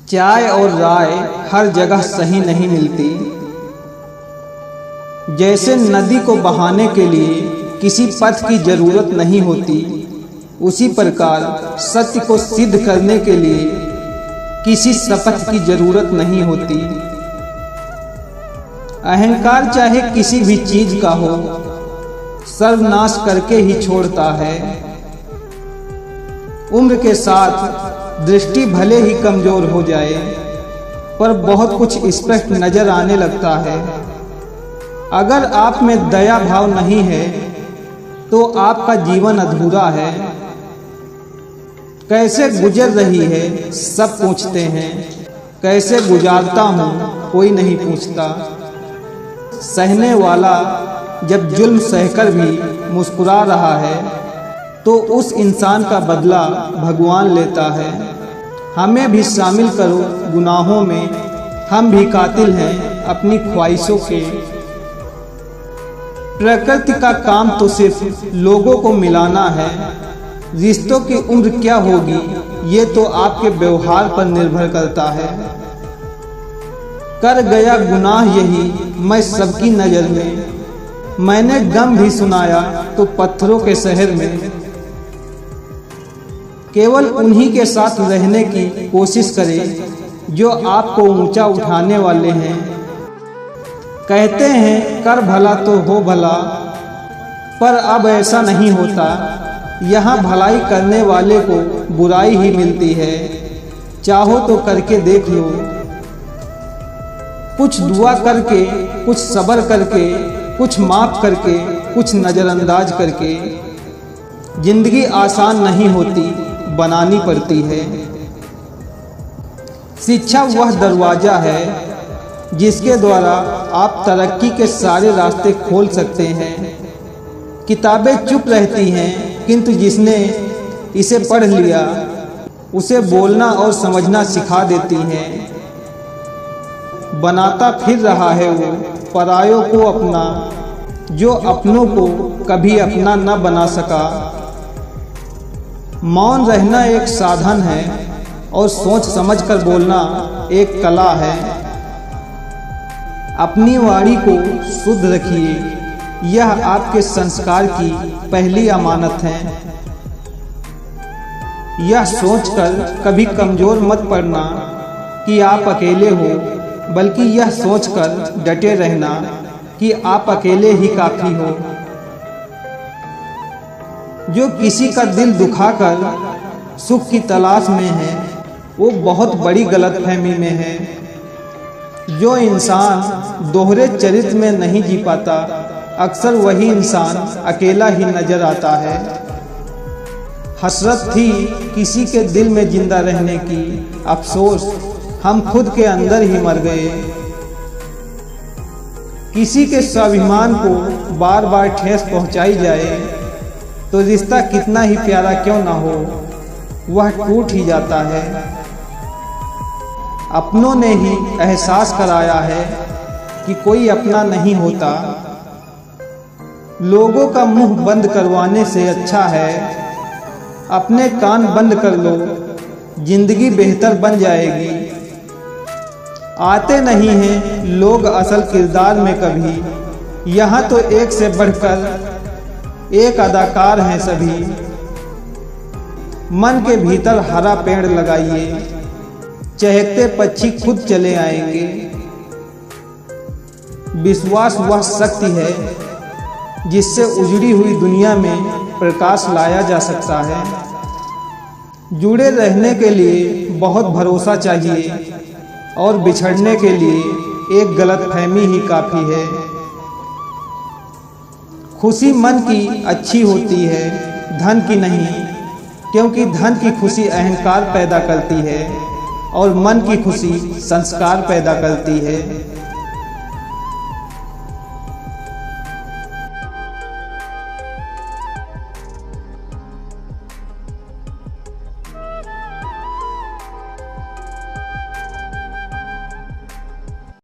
चाय और राय हर जगह सही नहीं मिलती। जैसे नदी को बहाने के लिए किसी पथ की जरूरत नहीं होती, उसी प्रकार सत्य को सिद्ध करने के लिए किसी शपथ की जरूरत नहीं होती। अहंकार चाहे किसी भी चीज का हो, सर्वनाश करके ही छोड़ता है। उम्र के साथ दृष्टि भले ही कमजोर हो जाए, पर बहुत कुछ स्पष्ट नजर आने लगता है। अगर आप में दया भाव नहीं है तो आपका जीवन अधूरा है। कैसे गुजर रही है सब पूछते हैं, कैसे गुजारता हूँ कोई नहीं पूछता। सहने वाला जब जुल्म सहकर भी मुस्कुरा रहा है तो उस इंसान का बदला भगवान लेता है। हमें भी शामिल करो गुनाहों में, हम भी कातिल हैं अपनी ख्वाहिशों के। प्रकृति का काम तो सिर्फ लोगों को मिलाना है, रिश्तों की उम्र क्या होगी ये तो आपके व्यवहार पर निर्भर करता है। कर गया गुनाह यही मैं सबकी नज़र में, मैंने गम भी सुनाया तो पत्थरों के शहर में। केवल उन्हीं के साथ रहने की कोशिश करें जो आपको ऊंचा उठाने वाले हैं। कहते हैं कर भला तो हो भला, पर अब ऐसा नहीं होता। यहाँ भलाई करने वाले को बुराई ही मिलती है। चाहो तो करके देख लो, कुछ दुआ करके, कुछ सब्र करके, कुछ माफ करके, कुछ नज़रअंदाज करके। जिंदगी आसान नहीं होती, बनानी पड़ती है। शिक्षा वह दरवाजा है जिसके द्वारा आप तरक्की के सारे रास्ते खोल सकते हैं। किताबें चुप रहती हैं, किंतु जिसने इसे पढ़ लिया उसे बोलना और समझना सिखा देती हैं। बनाता फिर रहा है वो परायों को अपना, जो अपनों को कभी अपना न बना सका। मौन रहना एक साधन है और सोच समझकर बोलना एक कला है। अपनी वाणी को शुद्ध रखिए, यह आपके संस्कार की पहली अमानत है। यह सोचकर कभी कमजोर मत पड़ना कि आप अकेले हो, बल्कि यह सोचकर डटे रहना कि आप अकेले ही काफी हो। जो किसी का दिल दुखाकर सुख की तलाश में है, वो बहुत बड़ी गलतफहमी में है। जो इंसान दोहरे चरित्र में नहीं जी पाता, अक्सर वही इंसान अकेला ही नजर आता है। हसरत थी किसी के दिल में जिंदा रहने की, अफसोस हम खुद के अंदर ही मर गए। किसी के स्वाभिमान को बार बार ठेस पहुंचाई जाए तो रिश्ता कितना ही प्यारा क्यों ना हो, वह टूट ही जाता है। अपनों ने ही एहसास कराया है कि कोई अपना नहीं होता। लोगों का मुंह बंद करवाने से अच्छा है अपने कान बंद कर लो, जिंदगी बेहतर बन जाएगी। आते नहीं हैं लोग असल किरदार में कभी, यहाँ तो एक से बढ़कर एक अदाकार हैं सभी। मन के भीतर हरा पेड़ लगाइए, चहकते पक्षी खुद चले आएंगे। विश्वास वह शक्ति है जिससे उजड़ी हुई दुनिया में प्रकाश लाया जा सकता है। जुड़े रहने के लिए बहुत भरोसा चाहिए और बिछड़ने के लिए एक गलतफहमी ही काफ़ी है। खुशी मन की अच्छी होती है, धन की नहीं, क्योंकि धन की खुशी अहंकार पैदा करती है और मन की खुशी संस्कार पैदा करती है।